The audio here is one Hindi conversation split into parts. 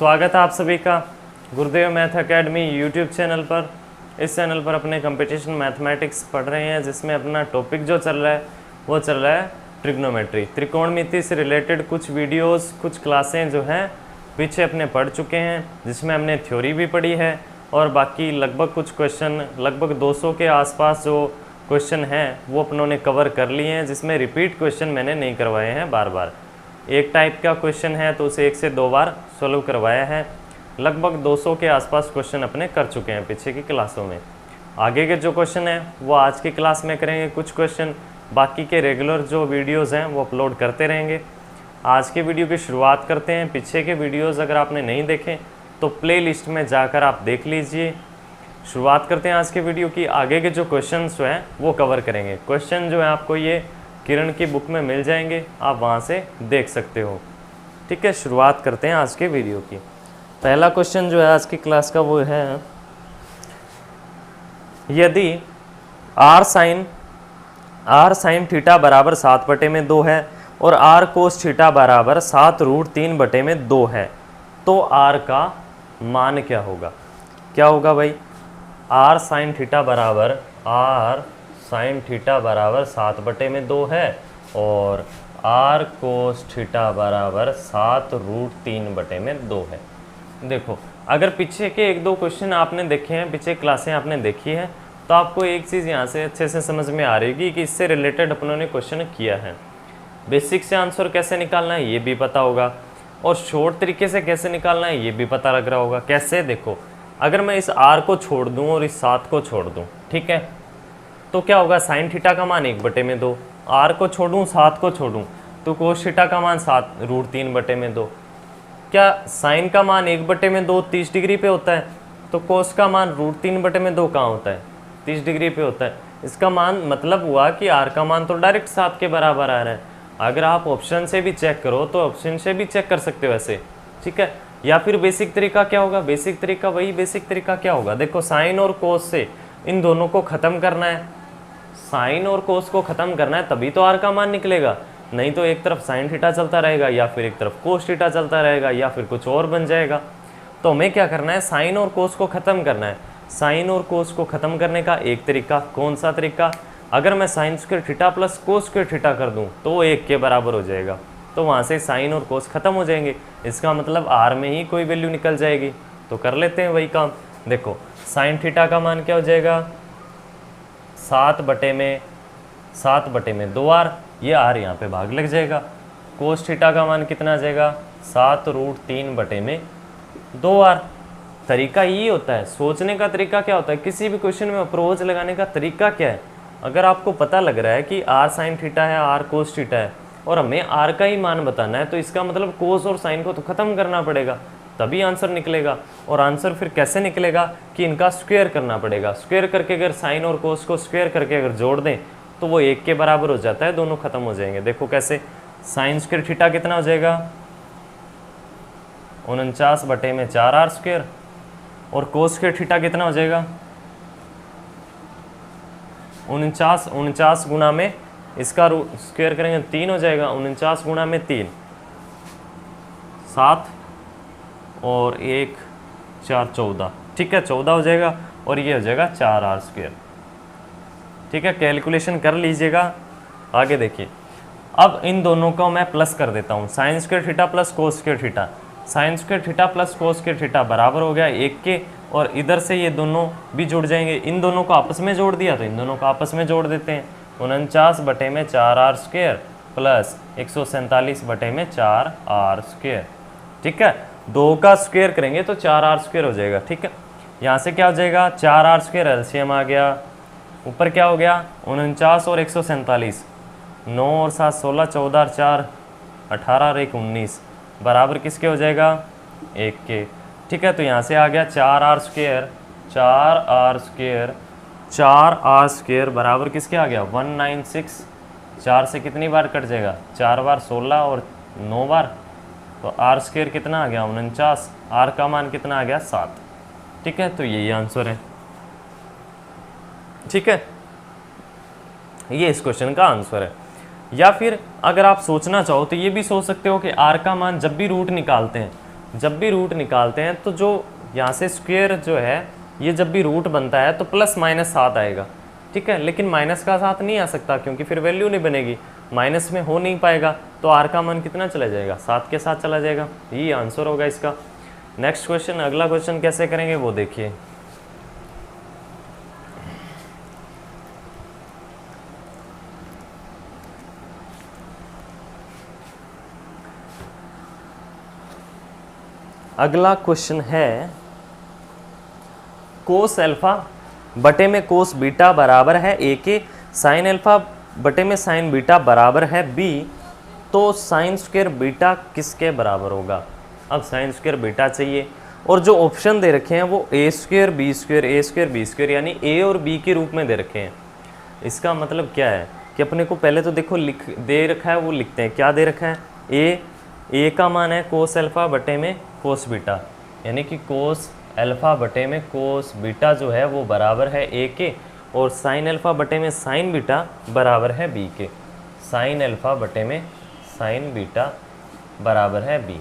स्वागत है आप सभी का गुरुदेव मैथ एकेडमी यूट्यूब चैनल पर। इस चैनल पर अपने कंपटीशन मैथमेटिक्स पढ़ रहे हैं, जिसमें अपना टॉपिक जो चल रहा है वो चल रहा है ट्रिग्नोमेट्री, त्रिकोणमिति से रिलेटेड कुछ वीडियोस, कुछ क्लासें जो हैं पीछे अपने पढ़ चुके हैं, जिसमें हमने थ्योरी भी पढ़ी है और बाकी लगभग कुछ क्वेश्चन, लगभग 200 के आसपास जो क्वेश्चन हैं वो अपनों ने कवर कर लिए हैं, जिसमें रिपीट क्वेश्चन मैंने नहीं करवाए हैं बार बार। एक टाइप का क्वेश्चन है तो उसे 1 से 2 बार सॉल्व करवाया है। लगभग 200 के आसपास क्वेश्चन अपने कर चुके हैं पीछे की क्लासों में। आगे के जो क्वेश्चन हैं वो आज की क्लास में करेंगे कुछ क्वेश्चन, बाकी के रेगुलर जो वीडियोस हैं वो अपलोड करते रहेंगे। आज के वीडियो की शुरुआत करते हैं। पीछे के वीडियोस अगर आपने नहीं देखे तो प्लेलिस्ट में जाकर आप देख लीजिए। शुरुआत करते हैं आज के वीडियो की। आगे के जो क्वेश्चन जो हैं वो कवर करेंगे। क्वेश्चन जो है आपको ये किरण की बुक में मिल जाएंगे, आप वहाँ से देख सकते हो। ठीक है, शुरुआत करते हैं आज के वीडियो की। पहला क्वेश्चन जो है आज की क्लास का वो है, यदि r sin थीटा बराबर 7/2 है और r cos थीटा बराबर 7√3/2 है तो r का मान क्या होगा? क्या होगा भाई? r sin थीटा बराबर 7/2 है और r cos थीटा बराबर 7√3/2 है। देखो, अगर पीछे के 1-2 क्वेश्चन आपने देखे हैं, पीछे क्लासें आपने देखी हैं, तो आपको एक चीज़ यहाँ से अच्छे से समझ में आ रही है कि इससे रिलेटेड अपनों ने क्वेश्चन किया है। बेसिक से आंसर कैसे निकालना है ये भी पता होगा और शॉर्ट तरीके से कैसे निकालना है ये भी पता लग रहा होगा। कैसे? देखो, अगर मैं इस r को छोड़ दूँ और इस 7 को छोड़ दूँ, ठीक है, तो क्या होगा? साइन थीटा का मान 1/2, r को छोड़ूँ 7 को छोड़ूँ तो कोस थीटा का मान 7√3/2। क्या साइन का मान 1/2 30 डिग्री पे होता है, तो कोस का मान √3/2 कहाँ होता है? 30 डिग्री पे होता है। इसका मान मतलब हुआ कि r का मान तो डायरेक्ट 7 के बराबर आ रहा है। अगर आप ऑप्शन से भी चेक करो तो ऑप्शन से भी चेक कर सकते हो ऐसे, ठीक है। या फिर बेसिक तरीका क्या होगा? बेसिक तरीका क्या होगा? देखो, साइन और कोस से इन दोनों को ख़त्म करना है, साइन और कोस को ख़त्म करना है, तभी तो r का मान निकलेगा। नहीं तो एक तरफ साइन थीटा चलता रहेगा या फिर एक तरफ कोस थीटा चलता रहेगा या फिर कुछ और बन जाएगा। तो हमें क्या करना है? साइन और कोस को ख़त्म करना है। साइन और कोस को ख़त्म करने का एक तरीका, कौन सा तरीका? अगर मैं sign square theta plus cos square theta कर दूँ तो वो 1 के बराबर हो जाएगा, तो वहाँ से साइन और कोस ख़त्म हो जाएंगे। इसका मतलब r में ही कोई वैल्यू निकल जाएगी। तो कर लेते हैं वही काम। देखो, साइन थीटा का मान क्या हो जाएगा? 7/2r, ये r यहाँ पे भाग लग जाएगा। कोस थीटा का मान कितना आ जाएगा? 7√3/2r। तरीका यही होता है, सोचने का तरीका क्या होता है, किसी भी क्वेश्चन में अप्रोच लगाने का तरीका क्या है। अगर आपको पता लग रहा है कि r साइन थीटा है, r कोस थीटा है और हमें r का ही मान बताना है, तो इसका मतलब कोस और साइन को तो ख़त्म करना पड़ेगा, तभी आंसर निकलेगा। और आंसर फिर कैसे निकलेगा कि इनका स्क्वायर करना पड़ेगा। स्क्वायर करके अगर साइन और कोस को स्क्वायर करके अगर जोड़ दें तो वो 1 के बराबर हो जाता है, दोनों खत्म हो जाएंगे। देखो कैसे, साइन स्क्वायर थीटा कितना हो जाएगा? 49/4r² और कोस स्क्वायर थीटा कितना हो जाएगा? 49 गुना में इसका स्क्वायर करेंगे 3 हो जाएगा। 49 गुना में 3 7 और 1 4 14, ठीक है, 14 हो जाएगा और ये हो जाएगा 4r²। ठीक है, कैलकुलेशन कर लीजिएगा। आगे देखिए, अब इन दोनों को मैं प्लस कर देता हूँ, sign square theta plus cos square theta. Sign square theta plus cos square theta बराबर हो गया 1 के, और इधर से ये दोनों भी जुड़ जाएंगे। इन दोनों को आपस में जोड़ दिया तो इन दोनों को आपस में जोड़ देते हैं। 49/4r² plus 147/4r²। ठीक है, 2 का स्क्वायर करेंगे तो 4r² हो जाएगा। ठीक है, यहाँ से क्या हो जाएगा? 4r² एलसीएम आ गया। ऊपर क्या हो गया? 49 और 147, 9 और 7 16, 14 और 4 18 और 1 19 बराबर किसके हो जाएगा? 1 के। ठीक है, तो यहाँ से आ गया 4r² बराबर किसके आ गया? 196। 4 से कितनी बार कट जाएगा? 4 बार, 16 और 9 बार, तो r² कितना आ गया? 49। r का मान कितना आ गया? 7। ठीक है, तो यही आंसर है। ठीक है, ये इस क्वेश्चन का आंसर है। या फिर अगर आप सोचना चाहो तो ये भी सोच सकते हो कि r का मान जब भी रूट निकालते हैं जब भी रूट निकालते हैं तो जो यहाँ से स्क्वायर जो है ये जब भी रूट बनता है तो प्लस माइनस 7 आएगा, ठीक है। लेकिन माइनस का 7 नहीं आ सकता क्योंकि फिर वैल्यू नहीं बनेगी, माइनस में हो नहीं पाएगा, तो आर का मान कितना चला जाएगा, 7 के साथ चला जाएगा। यही आंसर होगा इसका। नेक्स्ट क्वेश्चन, अगला क्वेश्चन कैसे करेंगे वो देखिए। अगला क्वेश्चन है कोस अल्फा बटे में कोस बीटा बराबर है ए के, साइन अल्फा बटे में साइन बीटा बराबर है बी, तो साइन स्क्वायर बीटा किसके बराबर होगा। अब साइन स्क्वायर बीटा चाहिए और जो ऑप्शन दे रखे हैं वो ए square B square, A square B square, यानी ए और बी के रूप में दे रखे हैं। इसका मतलब क्या है कि अपने को पहले तो देखो लिख दे रखा है, वो लिखते हैं। क्या दे रखा है, ए का मान है कोस अल्फा बटे में कोस बीटा, यानी कि कोस अल्फा बटे में कोस बीटा जो है वो बराबर है ए के, और साइन अल्फा बटे में साइन बीटा बराबर है बी के। साइन अल्फा बटे में साइन बीटा बराबर है बी।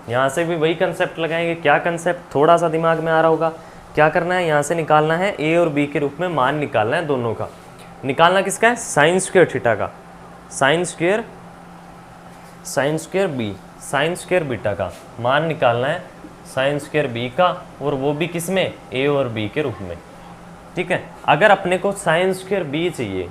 यहाँ से भी वही कंसेप्ट लगाएंगे। क्या कंसेप्ट, थोड़ा सा दिमाग में आ रहा होगा। क्या करना है, यहाँ से निकालना है ए और बी के रूप में मान निकालना है, दोनों का। निकालना किसका है, साइन स्क्वायर थीटा का, sine square B, sine square beta का मान निकालना है, साइन स्क्वायर बी का, और वो भी किस में, ए और बी के रूप में, ठीक है। अगर अपने को साइन स्क्वायर बी चाहिए,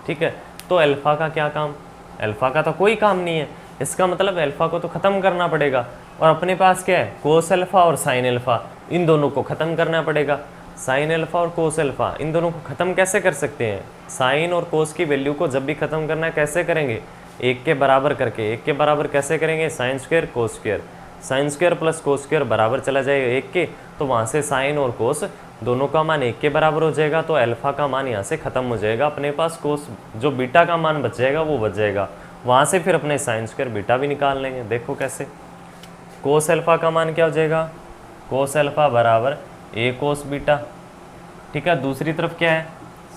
ठीक है, तो अल्फा का क्या काम, अल्फा का तो कोई काम नहीं है। इसका मतलब अल्फा को तो ख़त्म करना पड़ेगा, और अपने पास क्या है, कोस अल्फा और साइन अल्फा, इन दोनों को ख़त्म करना पड़ेगा। साइन अल्फा और कोस अल्फा, इन दोनों को ख़त्म कैसे कर सकते हैं, साइन और कोस की वैल्यू को जब भी ख़त्म करना है कैसे करेंगे, एक के बराबर करके। एक के बराबर कैसे करेंगे, sine square cos square, sine square plus cos square बराबर चला जाएगा एक के, तो वहाँ से साइन और कोस दोनों का मान एक के बराबर हो जाएगा, तो अल्फा का मान यहाँ से ख़त्म हो जाएगा। अपने पास कोस जो बीटा का मान बच जाएगा वो बच जाएगा, वहाँ से फिर अपने साइन स्क्वायर बीटा भी निकाल लेंगे। देखो कैसे, कोस अल्फा का मान क्या हो जाएगा, कोस अल्फा बराबर ए कोस बीटा, ठीक है। दूसरी तरफ क्या है,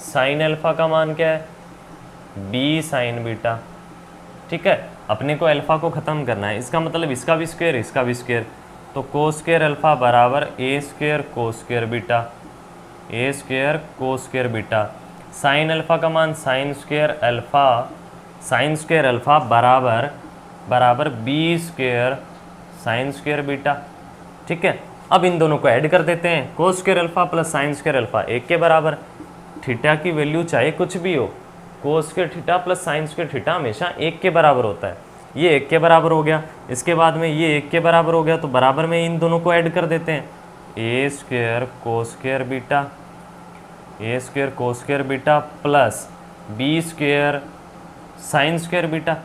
साइन अल्फा का मान क्या है, बी साइन बीटा, ठीक है। अपने को अल्फा को ख़त्म करना है, इसका मतलब इसका भी स्क्वायर इसका भी स्क्वायर, तो कोस स्क्वायर अल्फा बराबर A square cos square beta, A square cos square beta. Sine alpha का मान साइन स्क्वायर अल्फा बराबर B square sine square beta, ठीक है। अब इन दोनों को ऐड कर देते हैं, कोस square alpha plus sign square alpha एक के बराबर। थीटा की वैल्यू चाहे कुछ भी हो, cos square theta plus sign square theta हमेशा एक के बराबर होता है। ये एक के बराबर हो गया, इसके बाद में ये एक के बराबर हो गया, तो बराबर में इन दोनों को ऐड कर देते हैं, A square cos square beta, A square cos square beta plus B square sine square beta,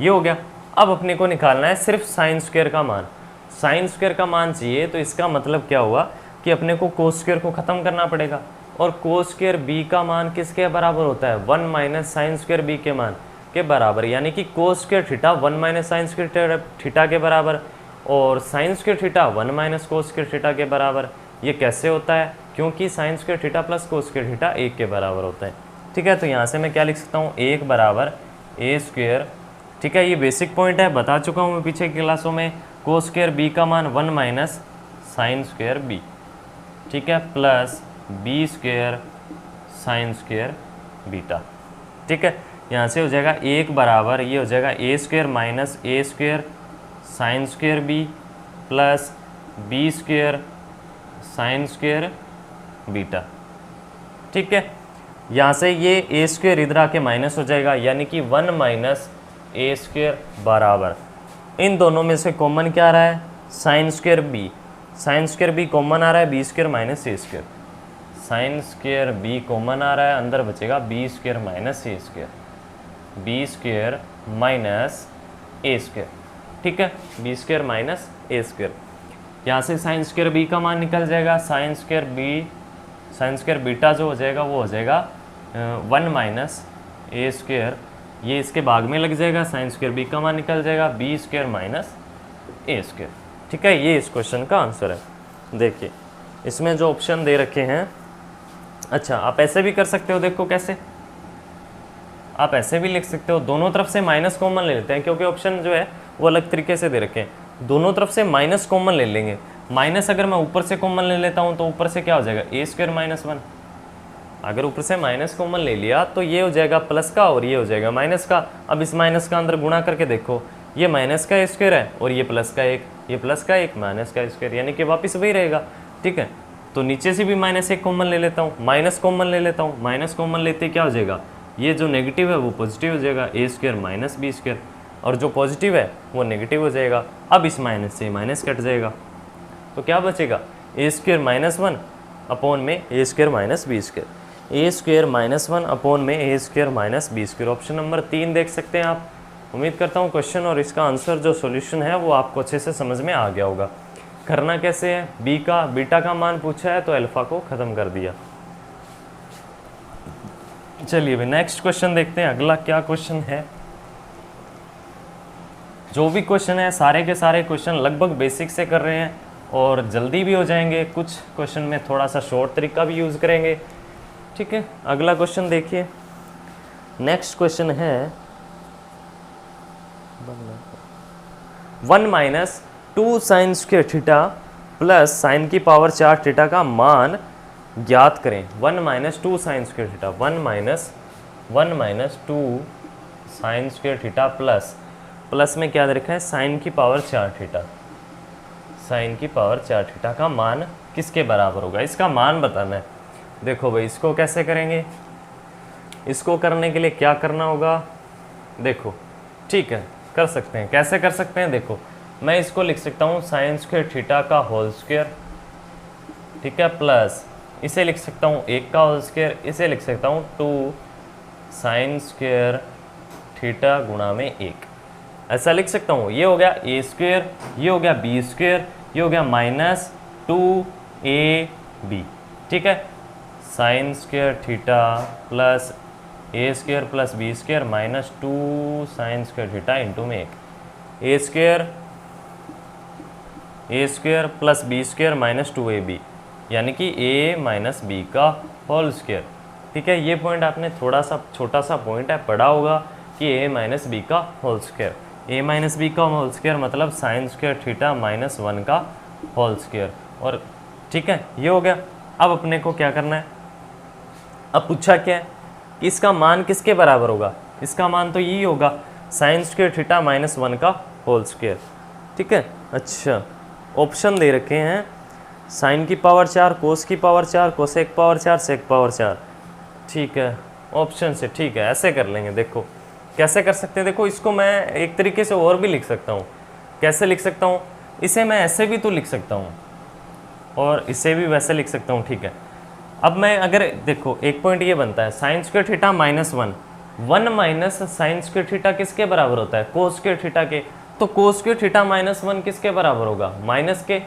ये हो गया। अब अपने को निकालना है सिर्फ साइन स्क्वायर का मान। साइन स्क्वायर का मान चाहिए, तो इसका मतलब क्या हुआ कि अपने को कोस स्क्वायर को ख़त्म करना पड़ेगा, और कोस स्क्वायर बी का मान किसके बराबर होता है, 1 माइनस साइन स्क्वायर बी के मान के बराबर, यानी कि cos square theta 1 minus sine square theta के बराबर, और sign square theta 1 minus cos square theta के बराबर। ये कैसे होता है, क्योंकि sign square theta plus cos square theta एक के बराबर होता है, ठीक है। तो यहाँ से मैं क्या लिख सकता हूँ, एक बराबर ए स्क्वायर, ठीक है। ये बेसिक पॉइंट है, बता चुका हूँ मैं पीछे की क्लासों में। कोस स्क्वायर बी का मान 1 माइनस साइन स्क्वायर बी, ठीक है, plus B square sine square beta, ठीक है। यहाँ से हो जाएगा एक बराबर, ये हो जाएगा A square minus A square sine square B plus B square sine square beta, ठीक है। यहाँ से ये ए स्क्वायर इधर आके माइनस हो जाएगा, यानी कि 1 माइनस ए स्क्वायर बराबर, इन दोनों में से कॉमन क्या आ रहा है, sine square B, sine square B common आ रहा है, B square minus A square, sine square B common आ रहा है, अंदर बचेगा B square minus A square, B square minus A square, ठीक है, B square minus A square. यहाँ से साइन स्क्वायर बी का मान निकल जाएगा, साइन स्क्वायर बीटा जो हो जाएगा वो हो जाएगा 1 माइनस ए स्क्वायर, ये इसके भाग में लग जाएगा, साइन स्क्वायर बी का मान निकल जाएगा B square minus A square, ठीक है। ये इस क्वेश्चन का आंसर है। देखिए इसमें जो ऑप्शन दे रखे हैं, अच्छा आप ऐसे भी कर सकते हो, देखो कैसे, आप ऐसे भी लिख सकते हो, दोनों तरफ से माइनस कॉमन ले लेते हैं, क्योंकि ऑप्शन जो है वो अलग तरीके से दे रखे हैं। दोनों तरफ से माइनस कॉमन ले लेंगे। माइनस अगर मैं ऊपर से कॉमन ले लेता हूँ तो ऊपर से क्या हो जाएगा, ए स्क्वायर माइनस 1। अगर ऊपर से माइनस कॉमन ले लिया तो ये हो जाएगा प्लस का और ये हो जाएगा माइनस का। अब इस माइनस का अंदर गुणा करके देखो, ये माइनस का स्क्वायर है और ये प्लस का एक, ये प्लस का एक माइनस का स्क्वायर, यानी कि वापस वही रहेगा। ठीक है, तो नीचे से भी माइनस एक कॉमन ले लेता हूँ, माइनस कॉमन ले लेता हूँ। माइनस कॉमन लेते क्या हो जाएगा, ये जो नेगेटिव है वो पॉजिटिव हो जाएगा, A square minus B square, और जो पॉजिटिव है वो नेगेटिव हो जाएगा। अब इस माइनस से माइनस कट जाएगा तो क्या बचेगा, ए स्क्वायर माइनस 1 अपॉन में A square minus B square, A square minus 1 upon में A square minus B square. Option number 3 देख सकते हैं आप। उम्मीद करता हूँ क्वेश्चन और इसका आंसर जो सॉल्यूशन है वो आपको अच्छे से समझ में आ गया होगा। करना कैसे है, बीटा का मान पूछा है तो अल्फा को ख़त्म कर दिया। चलिए भाई नेक्स्ट क्वेश्चन देखते हैं, अगला क्या क्वेश्चन है। जो भी क्वेश्चन है सारे के सारे क्वेश्चन लगभग बेसिक से कर रहे हैं और जल्दी भी हो जाएंगे। कुछ क्वेश्चन में थोड़ा सा शॉर्ट तरीका भी यूज़ करेंगे। ठीक है, अगला क्वेश्चन देखिए। नेक्स्ट क्वेश्चन है 1 minus 2 sine square theta plus sign की पावर 4 थीटा का मान ज्ञात करें। 1 minus 2 sine square theta, 1 minus 2 sine square theta plus में क्या दे रखा है, साइन की पावर 4 थीटा। साइन की पावर 4 थीटा का मान किसके बराबर होगा, इसका मान बताना है। देखो भाई इसको कैसे करेंगे, इसको करने के लिए क्या करना होगा, देखो ठीक है कर सकते हैं। कैसे कर सकते हैं, देखो मैं इसको लिख सकता हूँ साइन स्क्वायर थीटा का होल स्क्वायर, ठीक है, प्लस इसे लिख सकता हूँ 1 का होल स्क्वायर, इसे लिख सकता हूँ 2 साइन स्क्वायर थीटा गुणा में 1, ऐसा लिख सकता हूँ। ये हो गया ए स्क्वायर, ये हो गया बी स्क्वायर, ये हो गया माइनस 2ab। ठीक है, साइन स्क्वायर थीटा प्लस ए square plus B square minus 2 sine square theta into में 1, A square plus B square minus 2ab, यानी कि a माइनस बी का होल स्क्वायर। ठीक है, ये पॉइंट आपने थोड़ा सा छोटा सा पॉइंट है पढ़ा होगा कि a माइनस बी का whole square, a minus B का होल स्क्वायर मतलब साइन स्क्वायर थीटा माइनस 1 का होल स्क्वायर। और ठीक है ये हो गया। अब अपने को क्या करना है, अब पूछा क्या है कि इसका मान किसके बराबर होगा, इसका मान तो यही होगा साइन स्क्वायर थीटा माइनस 1 का होल स्क्वायर। ठीक है, अच्छा ऑप्शन दे रखे हैं साइन की पावर 4, कोस की पावर 4, कोसेक पावर 4, सेक पावर 4। ठीक है, ऑप्शन से ठीक है, ऐसे कर लेंगे। देखो कैसे कर सकते हैं, देखो इसको मैं एक तरीके से और भी लिख सकता हूँ। कैसे लिख सकता हूँ, इसे मैं ऐसे भी तो लिख सकता हूँ और इसे भी वैसे लिख सकता हूँ। ठीक है, अब मैं अगर देखो एक पॉइंट ये बनता है sine square theta minus 1 minus sine square theta किसके बराबर होता है, कोस स्क्वायर थीटा के। तो कोस स्क्वायर थीटा माइनस 1 किसके बराबर होगा, माइनस के।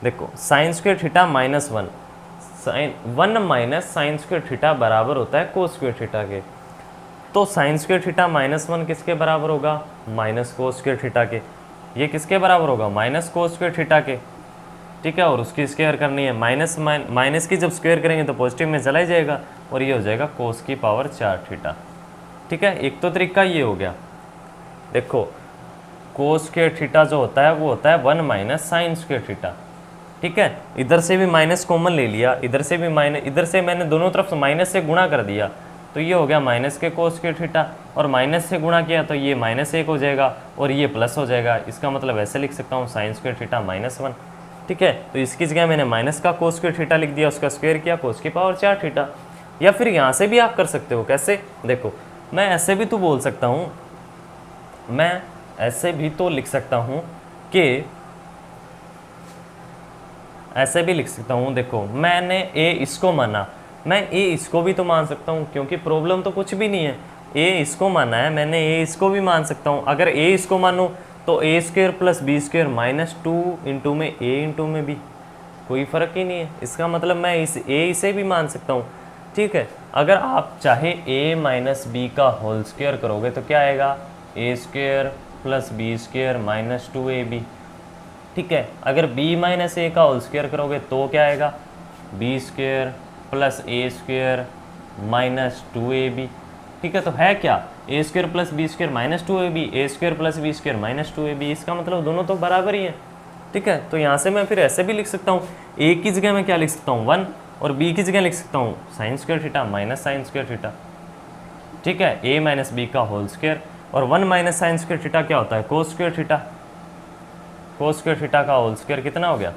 देखो sine square theta minus 1, sine 1 minus sine square theta बराबर होता है कोस स्क्वायर थीटा के। तो साइन स्क्वायर थीटा माइनस 1 किसके बराबर होगा, माइनस कोस स्क्वायर थीटा के। ये किसके बराबर होगा, माइनस कोस स्क्वायर थीटा के। ठीक है, और उसकी स्क्वायर करनी है, माइनस की जब स्क्वायर करेंगे तो पॉजिटिव में चला ही जाएगा और ये हो जाएगा कोस की पावर 4 थीटा। ठीक है, एक तो तरीका ये हो गया। देखो कोस स्क्वायर थीटा जो होता है वो होता है 1 माइनस साइन स्क्वायर थीटा। ठीक है, इधर से भी माइनस कॉमन ले लिया, इधर से भी माइनस, इधर से मैंने दोनों तरफ से माइनस से गुणा कर दिया तो ये हो गया माइनस के कोस स्क्वायर थीटा, और माइनस से गुणा किया तो ये -1 हो जाएगा और ये प्लस हो जाएगा। इसका मतलब ऐसे लिख सकता हूँ साइन स्क्वायर थीटा माइनस 1। ठीक है, तो इसकी जगह मैंने माइनस का कोस स्क्वायर थीटा लिख दिया, उसका स्क्वायर किया कोस की पावर 4 थीटा। या फिर यहाँ से भी आप कर सकते हो, कैसे, देखो मैं ऐसे भी तो बोल सकता हूँ, मैं ऐसे भी तो लिख सकता हूँ कि ऐसे भी लिख सकता हूँ। देखो मैंने ए इसको माना, मैं ए इसको भी तो मान सकता हूँ क्योंकि प्रॉब्लम तो कुछ भी नहीं है। ए इसको माना है मैंने, ए इसको भी मान सकता हूँ। अगर ए इसको मानूँ तो A square plus B square minus 2 into में ए इंटू में बी, कोई फ़र्क ही नहीं है। इसका मतलब मैं इसे भी मान सकता हूँ। ठीक है, अगर आप चाहे a माइनस बी का होल स्क्वायर करोगे तो क्या आएगा, A square plus B square minus 2ab। ठीक है, अगर b माइनस ए का होल स्क्वायर करोगे तो क्या आएगा, बी स्क्वायर प्लस ए स्क्वायर माइनस 2ab। ठीक है, तो है क्या, a square plus B square minus 2ab, a square plus B square minus 2ab, इसका मतलब दोनों तो बराबर ही है। ठीक है, तो यहाँ से मैं फिर ऐसे भी लिख सकता हूँ, ए की जगह मैं क्या लिख सकता हूँ 1 और बी की जगह लिख सकता हूँ sign square theta minus sine square theta. ठीक है, ए माइनस बी का होल स्क्वायर, और 1 माइनस साइन स्क्वायर थीटा क्या होता है, cos square theta. Cos square theta का होल स्क्वायर कितना हो गया,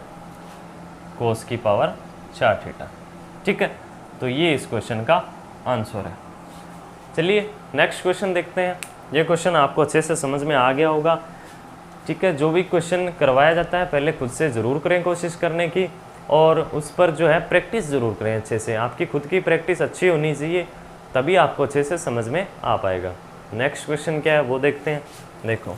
कोस की पावर 4 थीटा। ठीक है, तो ये इस क्वेश्चन का आंसर है। चलिए नेक्स्ट क्वेश्चन देखते हैं। ये क्वेश्चन आपको अच्छे से समझ में आ गया होगा। ठीक है, जो भी क्वेश्चन करवाया जाता है पहले खुद से ज़रूर करें कोशिश करने की, और उस पर जो है प्रैक्टिस ज़रूर करें अच्छे से। आपकी खुद की प्रैक्टिस अच्छी होनी चाहिए, तभी आपको अच्छे से समझ में आ पाएगा। नेक्स्ट क्वेश्चन क्या है वो देखते हैं। देखो,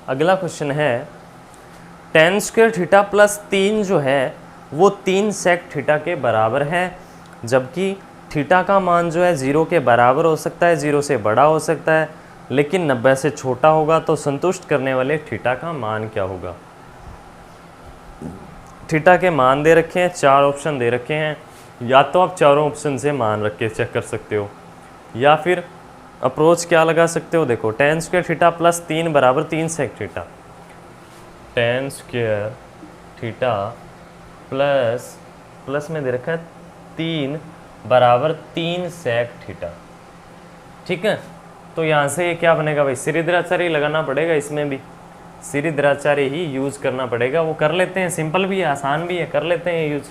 अगला क्वेश्चन है tan स्क्वायर थीटा प्लस 3 जो है वो 3 सेक थीटा के बराबर है, जबकि थीटा का मान जो है 0 के बराबर हो सकता है, 0 से बड़ा हो सकता है, लेकिन 90 से छोटा होगा। तो संतुष्ट करने वाले थीटा का मान क्या होगा। थीटा के मान दे रखे हैं, 4 ऑप्शन दे रखे हैं, या तो आप चारों ऑप्शन से मान रख के चेक कर सकते हो, या फिर अप्रोच क्या लगा सकते हो। देखो, tan स्क्वायर थीटा प्लस 3 बराबर 3 sec theta, tan square theta plus में दे रखा है 3 बराबर 3 सेक थीटा। ठीक है, तो यहाँ से ये क्या बनेगा भाई, सिरिद्राचार्य लगाना पड़ेगा, इसमें भी सिरिद्राचार्य ही यूज़ करना पड़ेगा। वो कर लेते हैं, सिंपल भी है आसान भी है, कर लेते हैं यूज।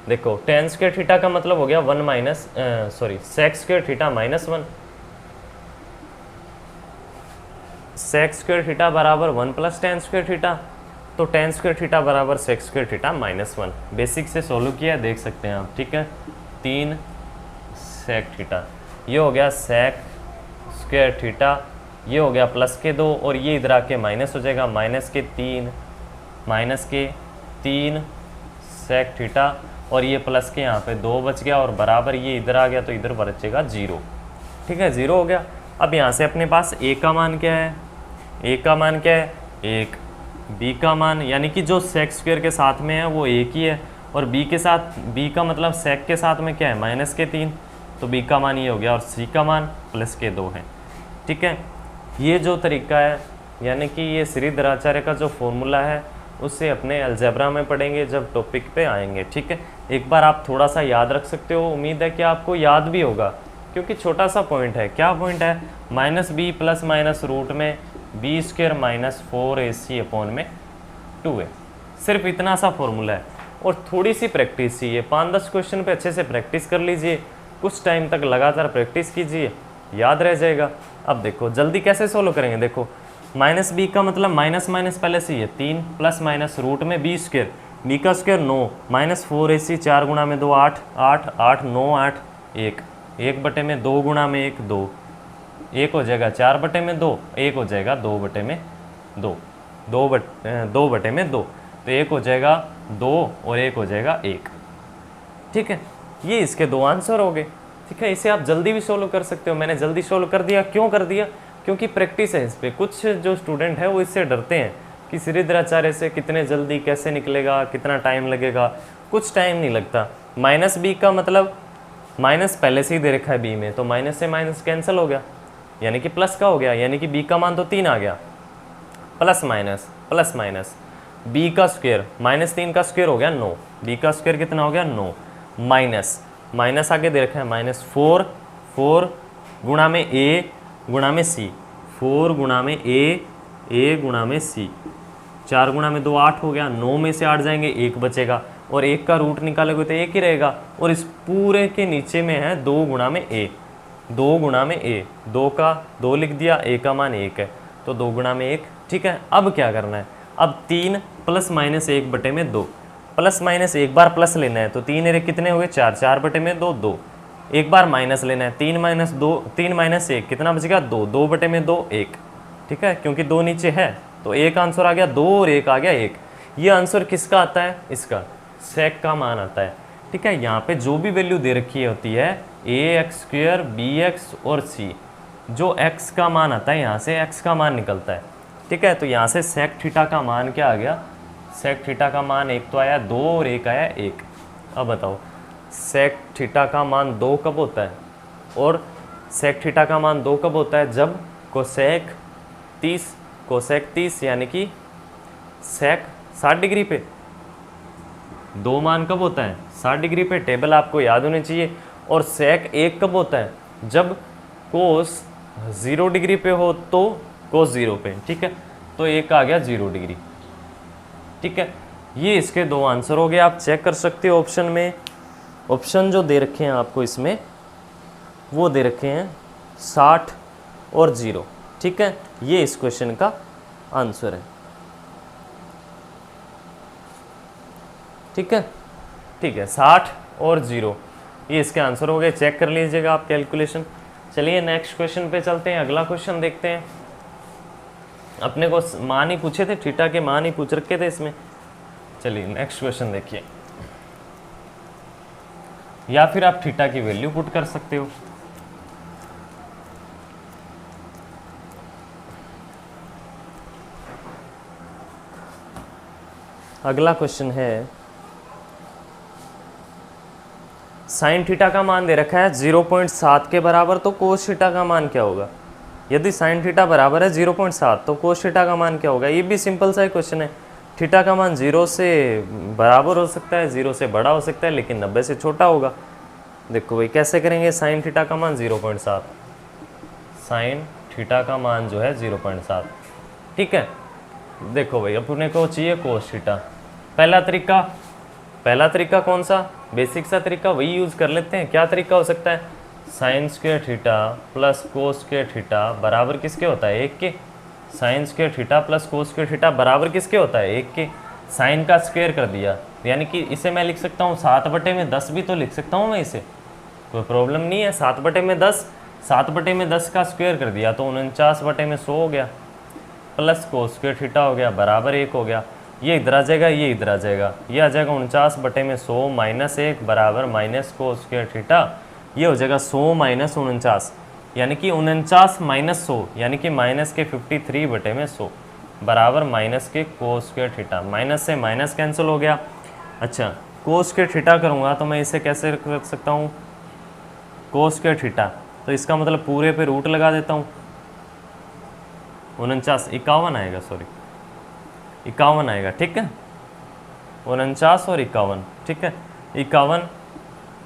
देखो, tan स्क्वायर थीटा का मतलब हो गया 1 minus sec square theta minus 1, sec square theta बराबर 1 प्लस tan स्क्वायर थीटा, तो tan स्क्वायर थीटा बराबर sec square theta minus 1। Basic से सोल्व किया देख सकते हैं आप। ठीक है, 3 सेक थीटा, ये हो गया सेक स्क्वायर थीटा, ये हो गया प्लस के 2 और ये इधर आके माइनस हो जाएगा, माइनस के 3 सेक थीटा, और ये प्लस के यहाँ पे 2 बच गया, और बराबर ये इधर आ गया तो इधर बचेगा 0। ठीक है, 0 हो गया। अब यहाँ से अपने पास a का मान क्या है, a का मान क्या है 1, b का मान यानी कि जो सेक स्क्वायर के साथ में है वो 1 ही है, और b के साथ, b का मतलब सेक के साथ में क्या है माइनस के 3, तो b का मान ये हो गया, और c का मान प्लस के 2 है। ठीक है, ये जो तरीका है, यानी कि ये सिरिद्राचार्य का जो फॉर्मूला है उससे अपने अलजेब्रा में पढ़ेंगे जब टॉपिक पे आएंगे। ठीक है, एक बार आप थोड़ा सा याद रख सकते हो, उम्मीद है कि आपको याद भी होगा, क्योंकि छोटा सा पॉइंट है। क्या पॉइंट है, minus b plus minus root में b square minus 4ac upon में 2a, सिर्फ इतना सा फॉर्मूला है, और थोड़ी सी प्रैक्टिस चाहिए। 5-10 क्वेश्चन पे अच्छे से प्रैक्टिस कर लीजिए, कुछ टाइम तक लगातार प्रैक्टिस कीजिए, याद रह जाएगा। अब देखो जल्दी कैसे सोल्व करेंगे। देखो, माइनस बी का मतलब माइनस माइनस पहले से ही है 3 प्लस माइनस रूट में बी स्क्वायर, बी का स्क्वायर 9 माइनस 4ac, 4 गुणा में 2 8 8 8 9 8 1, 1 बटे में 2 गुणा में 1 2, 1 हो जाएगा 4 बटे में 2, 1 हो जाएगा 2 बटे में 2, 2 बटे में 2, तो 1 हो जाएगा 2 और 1 हो जाएगा 1। ठीक है, ये इसके 2 आंसर हो गए। ठीक है, इसे आप जल्दी भी सोल्व कर सकते हो, मैंने जल्दी सोल्व कर दिया। क्यों कर दिया, क्योंकि प्रैक्टिस है इस पर। कुछ जो स्टूडेंट है वो इससे डरते हैं कि सिरिद्राचार्य से कितने जल्दी कैसे निकलेगा, कितना टाइम लगेगा। कुछ टाइम नहीं लगता। माइनस बी का मतलब माइनस पहले से ही दे रखा है बी में, तो माइनस से माइनस कैंसिल हो गया, यानी कि प्लस का हो गया, यानी कि बी का मान तो 3 आ गया, प्लस माइनस बी का स्क्वायर माइनस 3 का स्क्वायर हो गया 9, बी का स्क्वायर कितना हो गया 9, माइनस आगे दे रखा है माइनस 4 गुणा में ए गुणा में सी, 4 गुणा में ए गुणा में सी, 4 गुणा में 2 8 हो गया, 9 में से 8 जाएंगे 1 बचेगा, और 1 का रूट निकालोगे तो 1 ही रहेगा, और इस पूरे के नीचे में है 2 गुणा में ए, 2 गुणा में ए, 2 का 2 लिख दिया, ए का मान 1 है, तो 2 गुणा में 1। ठीक है, अब क्या करना है, अब 3 प्लस माइनस 1 बटे में 2, प्लस माइनस एक बार प्लस लेना है, तो 3 एरे कितने हो गए 4, 4 बटे में 2 2, एक बार माइनस लेना है, 3 माइनस 1 कितना बचेगा 2, 2 बटे में 2 1। ठीक है, क्योंकि 2 नीचे है तो एक आंसर आ गया 2 और 1 आ गया 1। ये आंसर किसका आता है, इसका सेक का मान आता है। ठीक है। यहाँ पे जो भी वैल्यू दे रखी होती है ax², bx और c, जो x का मान आता है यहाँ से x का मान निकलता है। ठीक है, तो यहाँ से सेक थीटा का मान क्या आ गया, सेक थीटा का मान एक तो आया 2 और एक आया 1। अब बताओ सेक थीटा का मान 2 कब होता है और सेक थीटा का मान 2 कब होता है, जब कोसेक 30 यानी कि सेक 60 डिग्री पे, 2 मान कब होता है 60 डिग्री पे, टेबल आपको याद होनी चाहिए। और सेक 1 कब होता है, जब कोस 0 डिग्री पे हो तो कोस 0 पे। ठीक है, तो एक आ गया 0 डिग्री। ठीक है, ये इसके 2 आंसर हो गए। आप चेक कर सकते हो ऑप्शन में, ऑप्शन जो दे रखे हैं आपको इसमें वो दे रखे हैं 60 और 0। ठीक है, ये इस क्वेश्चन का आंसर है। ठीक है, ठीक है, 60 और 0 ये इसके आंसर हो गए। चेक कर लीजिएगा आप कैलकुलेशन। चलिए नेक्स्ट क्वेश्चन पे चलते हैं, अगला क्वेश्चन देखते हैं। अपने को मान ही पूछे थे, थीटा के मान ही पूछ रखे थे इसमें। चलिए नेक्स्ट क्वेश्चन देखिए, या फिर आप थीटा की वैल्यू पुट कर सकते हो। अगला क्वेश्चन है, साइन थीटा का मान दे रखा है 0.7 के बराबर, तो कोस थीटा का मान क्या होगा। यदि साइन थीटा बराबर है 0.7 तो कोस थीटा का मान क्या होगा। ये भी सिंपल सा क्वेश्चन है। थीटा का मान 0 से बराबर हो सकता है, 0 से बड़ा हो सकता है, लेकिन 90 से छोटा होगा। देखो भाई कैसे करेंगे, साइन थीटा का मान 0.7, साइन थीटा का मान जो है 0.7। ठीक है, देखो भाई अपने को चाहिए कोस थीटा। पहला तरीका कौन सा, बेसिक सा तरीका, वही यूज़ कर लेते हैं। क्या तरीका हो सकता है, sine square theta plus cos square theta बराबर किसके होता है 1 के। Sign square theta plus cos square theta बराबर किसके होता है 1 के। साइन का स्क्वायर कर दिया, यानी कि इसे मैं लिख सकता हूँ 7/10 भी तो लिख सकता हूँ मैं इसे, कोई प्रॉब्लम नहीं है। 7/10, 7/10 का स्क्वायर कर दिया तो 49/100 हो गया, प्लस कोस स्क्वायर थीटा हो गया बराबर 1 हो गया। ये इधर आ जाएगा, ये इधर आ जाएगा, ये आ जाएगा 49/100 माइनस 1 बराबर माइनस कोस स्क्वायर थीटा। ये हो जाएगा 100 माइनस 49, यानी कि 49 माइनस 100 यानी कि माइनस के 53/100 बराबर माइनस के कोस स्क्वायर थीटा। माइनस से माइनस कैंसिल हो गया। अच्छा, कोस स्क्वायर थीटा करूँगा तो मैं इसे कैसे रख सकता हूँ, कोस स्क्वायर थीटा, तो इसका मतलब पूरे पे रूट लगा देता हूँ। 51 आएगा, सॉरी 51 आएगा। ठीक है, 49 और 51। ठीक है, 51।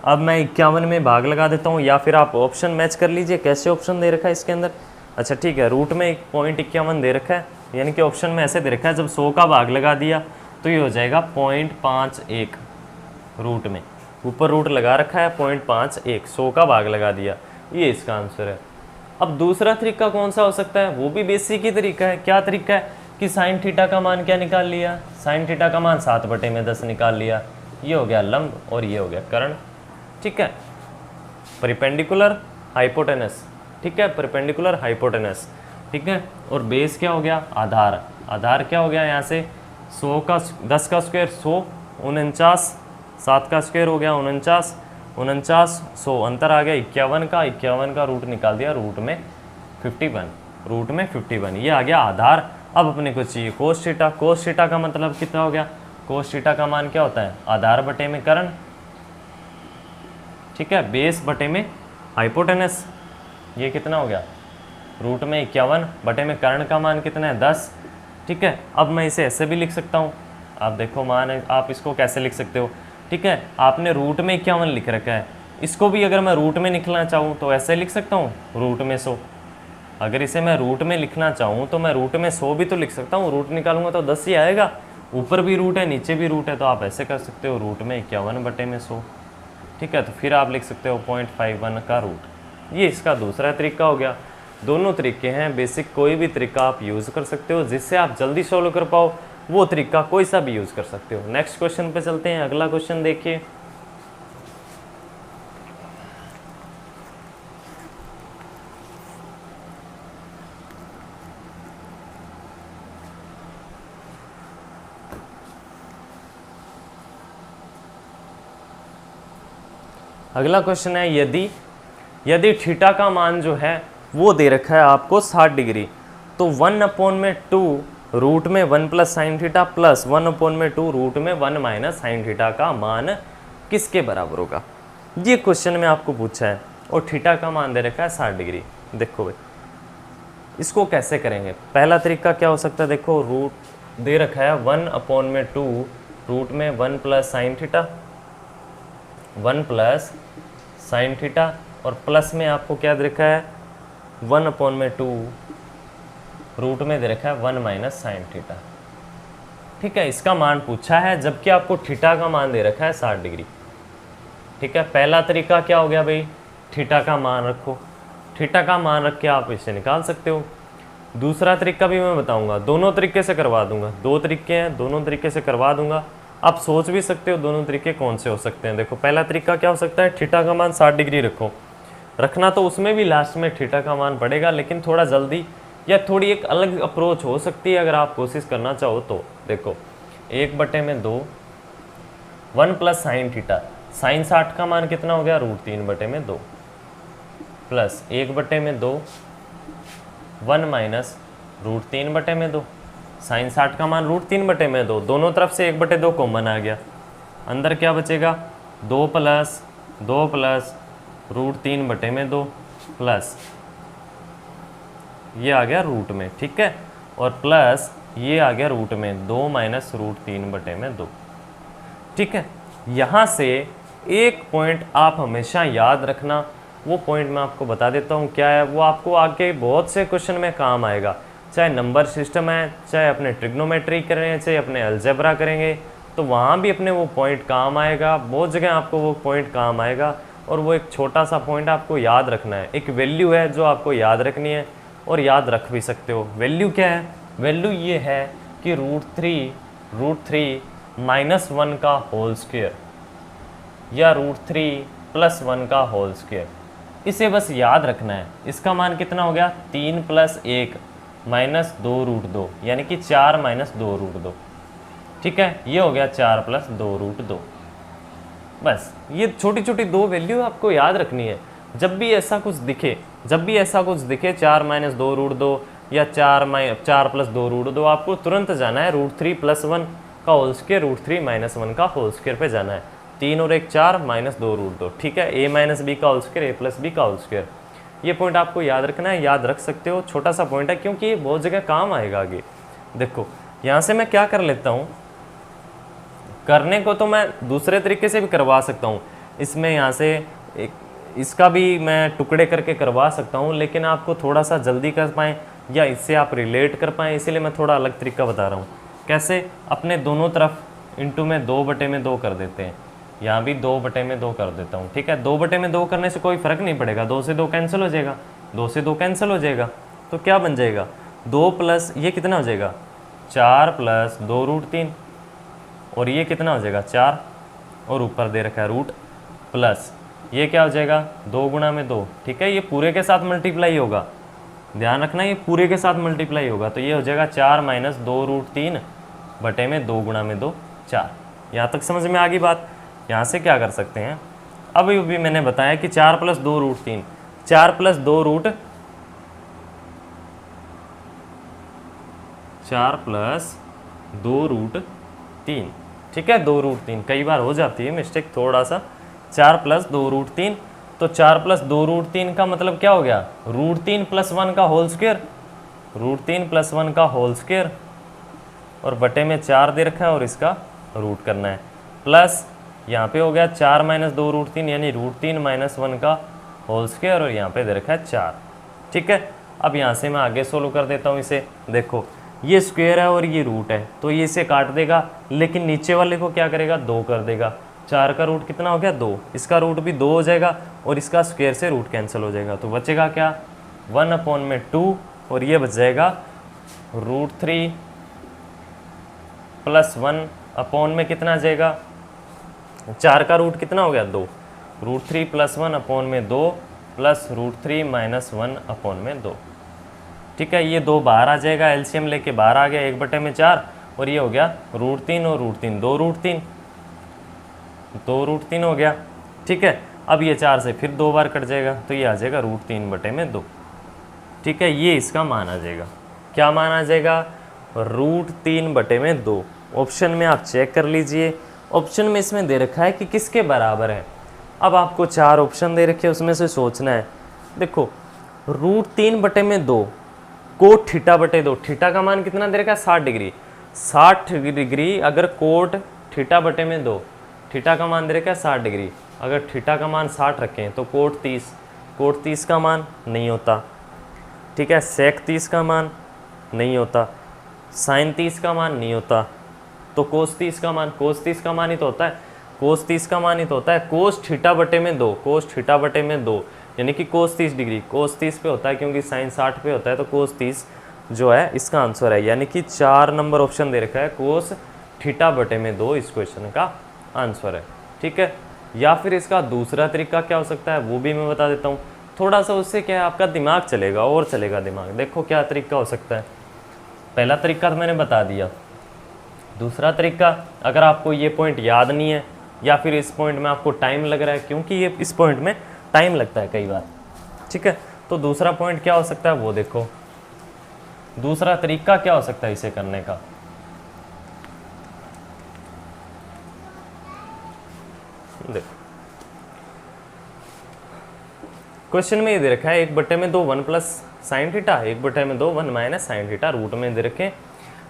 अब मैं 51 में भाग लगा देता हूँ, या फिर आप ऑप्शन मैच कर लीजिए। कैसे ऑप्शन दे रखा है इसके अंदर, अच्छा ठीक है, रूट में 1.51 दे रखा है, यानी कि ऑप्शन में ऐसे दे रखा है जब 100 का भाग लगा दिया तो ये हो जाएगा 0.51 रूट में, ऊपर रूट लगा रखा है 0.51, 100 का भाग लगा दिया, ये इसका आंसर है। अब दूसरा तरीका कौन सा हो सकता है, वो भी बेसिक ही तरीका है। क्या तरीका है कि साइन थीटा का मान क्या निकाल लिया, साइन थीटा का मान 7/10 निकाल लिया। ये हो गया लंब और ये हो गया कर्ण। ठीक है, परपेंडिकुलर हाइपोटेनस। ठीक है, परपेंडिकुलर हाइपोटेनस। ठीक है, और बेस क्या हो गया, आधार। आधार क्या हो गया, यहाँ से 100 का 10 का स्क्वायर 100, 49, 7 का स्क्वायर हो गया 49, 100 अंतर आ गया 51 का रूट निकाल दिया, रूट में 51, ये आ गया आधार। अब अपने को चाहिए कोस थीटा। कोस थीटा का मतलब कितना हो गया, कोस थीटा का मान क्या होता है, आधार बटे में कर्ण। ठीक है, बेस बटे में हाइपोटेनस, ये कितना हो गया, रूट में 51 बटे में कर्ण का मान कितना है 10। ठीक है, अब मैं इसे ऐसे भी लिख सकता हूँ, आप देखो मान है, आप इसको कैसे लिख सकते हो। ठीक है, आपने रूट में 51 लिख रखा है, इसको भी अगर मैं रूट में लिखना चाहूँ तो ऐसे लिख सकता हूँ, रूट में 100। अगर इसे मैं रूट में लिखना चाहूँ तो मैं रूट में 100 भी तो लिख सकता हूँ, रूट निकालूंगा तो 10 ही आएगा, ऊपर भी रूट है नीचे भी रूट है, तो आप ऐसे कर सकते हो, रूट में 51 बटे में 100। ठीक है, तो फिर आप लिख सकते हो 0.51 का रूट। ये इसका दूसरा तरीका हो गया। दोनों तरीके हैं बेसिक, कोई भी तरीका आप यूज़ कर सकते हो जिससे आप जल्दी सॉल्व कर पाओ, वो तरीका कोई सा भी यूज़ कर सकते हो। नेक्स्ट क्वेश्चन पे चलते हैं, अगला क्वेश्चन देखिए। अगला क्वेश्चन है यदि थीटा का मान जो है वो दे रखा है आपको 60 डिग्री, तो 1/2 रूट में 1 plus sine theta plus 1/2 root में 1 माइनस साइन थीटा का मान किसके बराबर होगा। ये क्वेश्चन में आपको पूछा है और थीटा का मान दे रखा है 60 डिग्री। देखो भाई इसको कैसे करेंगे। पहला तरीका क्या हो सकता है, देखो रूट दे रखा है 1/2 रूट में 1 plus sine theta 1 plus sine theta और प्लस में आपको क्या दे रखा है 1/2 रूट में दे रखा है 1 माइनस साइन थीटा। ठीक है, इसका मान पूछा है जबकि आपको थीटा का मान दे रखा है 60 डिग्री। ठीक है, पहला तरीका क्या हो गया भाई, थीटा का मान रखो, थीटा का मान रख के आप इसे निकाल सकते हो। दूसरा तरीका भी मैं बताऊंगा, दोनों तरीके से करवा दूंगा, 2 तरीके हैं, दोनों तरीके से करवा दूंगा। आप सोच भी सकते हो दोनों तरीके कौन से हो सकते हैं। देखो पहला तरीका क्या हो सकता है, थीटा का मान 60 डिग्री रखो, रखना तो उसमें भी लास्ट में थीटा का मान पड़ेगा, लेकिन थोड़ा जल्दी या थोड़ी एक अलग अप्रोच हो सकती है अगर आप कोशिश करना चाहो तो। देखो 1/2 1 प्लस साइन थीटा, साइन 60 का मान कितना हो गया √3/2 प्लस 1/2 1 माइनस √3/2, साइन 60 का मान √3/2, दोनों तरफ से 1/2 कॉमन आ गया, अंदर क्या बचेगा 2 प्लस √3/2 प्लस ये आ गया रूट में। ठीक है, और प्लस ये आ गया रूट में 2 माइनस √3/2। ठीक है, यहाँ से एक पॉइंट आप हमेशा याद रखना, वो पॉइंट मैं आपको बता देता हूँ क्या है, वो आपको आगे बहुत से क्वेश्चन में काम आएगा, चाहे नंबर सिस्टम है, चाहे अपने ट्रिग्नोमेट्री करें, चाहे अपने अलजेब्रा करेंगे, तो वहाँ भी अपने वो पॉइंट काम आएगा, बहुत जगह आपको वो पॉइंट काम आएगा। और वो एक छोटा सा पॉइंट आपको याद रखना है, एक वैल्यू है जो आपको याद रखनी है और याद रख भी सकते हो। वैल्यू क्या है, वैल्यू ये है कि √3 माइनस 1 का होल स्क्वायर या √3 प्लस 1 का होल स्क्वायर, इसे बस याद रखना है। इसका मान कितना हो गया 3 प्लस 1 माइनस 2√2 यानी कि 4 माइनस 2√2। ठीक है, ये हो गया 4 प्लस 2√2। बस ये छोटी छोटी 2 वैल्यू आपको याद रखनी है। जब भी ऐसा कुछ दिखे 4 माइनस 2√2 या 4 प्लस 2√2, आपको तुरंत जाना है √3 प्लस 1 का होल स्क्वायर √3 माइनस 1 का होल स्क्वायर पे जाना है। 3 और 1 4 माइनस 2√2। ठीक है, a माइनस बी का whole square a plus B का होल स्क्वायर। ये पॉइंट आपको याद रखना है, याद रख सकते हो, छोटा सा पॉइंट है क्योंकि ये बहुत जगह काम आएगा आगे। देखो यहाँ से मैं क्या कर लेता हूँ, करने को तो मैं दूसरे तरीके से भी करवा सकता हूँ, इसमें यहाँ से इसका भी मैं टुकड़े करके करवा सकता हूँ, लेकिन आपको थोड़ा सा जल्दी कर पाएँ या इससे आप रिलेट कर पाएँ, इसीलिए मैं थोड़ा अलग तरीका बता रहा हूँ। कैसे, अपने दोनों तरफ इंटू में 2/2 कर देते हैं, यहाँ भी 2/2 कर देता हूँ। ठीक है, 2/2 करने से कोई फ़र्क नहीं पड़ेगा, 2 से 2 कैंसिल हो जाएगा, 2 से 2 कैंसिल हो जाएगा, तो क्या बन जाएगा 2 प्लस ये कितना हो जाएगा 4 प्लस 2√3 और ये कितना हो जाएगा 4 और ऊपर दे रखा है रूट प्लस ये क्या हो जाएगा 2 गुणा में 2। ठीक है, ये पूरे के साथ मल्टीप्लाई होगा, ध्यान रखना ये पूरे के साथ मल्टीप्लाई होगा, तो ये हो जाएगा 4 माइनस 2√3/2 गुणा में 2 4। यहाँ तक समझ में आ गई बात। यहाँ से क्या कर सकते हैं, अभी भी मैंने बताया कि 4 प्लस 2√3 4 प्लस 2√3 ठीक है 2√3, कई बार हो जाती है मिस्टेक थोड़ा सा। 4 प्लस 2√3, तो 4 प्लस 2√3 का मतलब क्या हो गया √3 प्लस 1 का होल स्क्वायर, √3 प्लस 1 का होल स्क्वायर और बटे में 4 दे रखा है और इसका रूट करना है, प्लस यहाँ पे हो गया 4 माइनस 2√3 यानी √3 माइनस 1 का होल स्क्वायर और यहाँ पे दे रखा है 4। ठीक है, अब यहाँ से मैं आगे सोल्व कर देता हूँ इसे। देखो ये स्क्वायर है और ये रूट है, तो ये इसे काट देगा, लेकिन नीचे वाले को क्या करेगा 2 कर देगा। 4 का रूट कितना हो गया 2, इसका रूट भी 2 हो जाएगा और इसका स्क्वायर से रूट कैंसिल हो जाएगा, तो बचेगा क्या 1/2 और ये बच जाएगा √3 प्लस 1 अपॉन में कितना आ जाएगा 4 का रूट कितना हो गया 2, √3 प्लस 1 अपॉन में 2 प्लस √3 माइनस 1 अपॉन में 2। ठीक है, ये 2 बाहर आ जाएगा, एलसीएम लेके बाहर आ गया 1/4 और ये हो गया √3 और √3 2√3 हो गया। ठीक है, अब ये 4 से फिर 2 बार कट जाएगा, तो ये आ जाएगा √3/2। ठीक है, ये इसका मान आ जाएगा। क्या मान आ जाएगा? √3/2। ऑप्शन में आप चेक कर लीजिए, ऑप्शन में इसमें दे रखा है कि किसके बराबर है। अब आपको 4 ऑप्शन दे रखे हैं, उसमें से सोचना है। देखो √3/2 कोट θ/2, थीटा का मान कितना दे रखा है? 60 डिग्री। 60 डिग्री अगर कोट θ/2, थीटा का मान दे रखा है 60 डिग्री, अगर थीटा का मान 60 रखें तो कोट 30 का मान नहीं होता। ठीक है, सेक 30 का मान नहीं होता, साइन 30 का मान नहीं होता, तो कोस 30 का मान ही तो होता है। कोस 30 का मान ही तो होता है। कोस θ/2 यानी कि कोस 30 डिग्री कोस 30 पे होता है, क्योंकि साइन 60 पे होता है, तो कोस 30 जो है इसका आंसर है। यानी कि 4 नंबर ऑप्शन दे रखा है, कोस θ/2 इस क्वेश्चन का आंसर है। ठीक है, या फिर इसका दूसरा तरीका क्या हो सकता है वो भी मैं बता देता हूँ। थोड़ा सा उससे क्या है, आपका दिमाग चलेगा और चलेगा दिमाग। देखो क्या तरीका हो सकता है। पहला तरीका तो मैंने बता दिया। दूसरा तरीका, अगर आपको ये पॉइंट याद नहीं है या फिर इस पॉइंट में आपको टाइम लग रहा है, क्योंकि ये इस पॉइंट में टाइम लगता है कई बार। ठीक है, तो दूसरा पॉइंट क्या हो सकता है वो देखो। दूसरा तरीका क्या हो सकता है इसे करने का। देखो क्वेश्चन में ये दे रखा है 1/2 1 plus sine theta, 1/2 1 minus sine theta, root में दे रखे।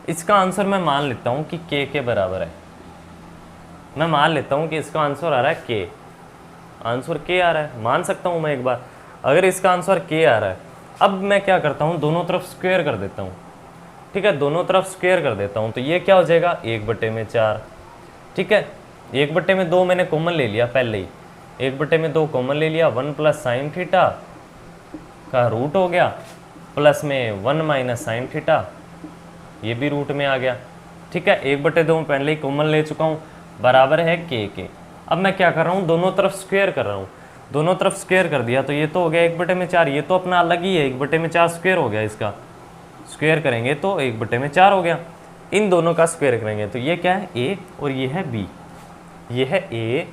इसका आंसर मैं मान लेता हूँ कि के बराबर है। मैं मान लेता हूँ कि इसका आंसर आ रहा है के। आंसर के आ रहा है, मान सकता हूँ मैं एक बार। अगर इसका आंसर के आ रहा है, अब मैं क्या करता हूँ, दोनों तरफ स्क्वायर कर देता हूँ। ठीक है, दोनों तरफ स्क्वायर कर देता हूँ, तो ये क्या हो जाएगा 1/4। ठीक है, 1/2 मैंने कॉमन ले लिया पहले ही, 1/2 कॉमन ले लिया। 1 प्लस साइन थीटा का रूट हो गया, प्लस में 1 माइनस साइन थीटा, ये भी रूट में आ गया। ठीक है, 1/2 में पहले ही कॉमन ले चुका हूँ, बराबर है के। अब मैं क्या कर रहा हूँ, दोनों तरफ स्क्वायर कर रहा हूँ। दोनों तरफ स्क्वायर कर दिया तो ये तो हो गया 1/4, ये तो अपना अलग ही है, 1/4 स्क्वायर हो गया। इसका स्क्वायर करेंगे तो 1/4 हो गया। इन दोनों का स्क्वायर करेंगे तो ये क्या है ए और ये है बी, ये है ए,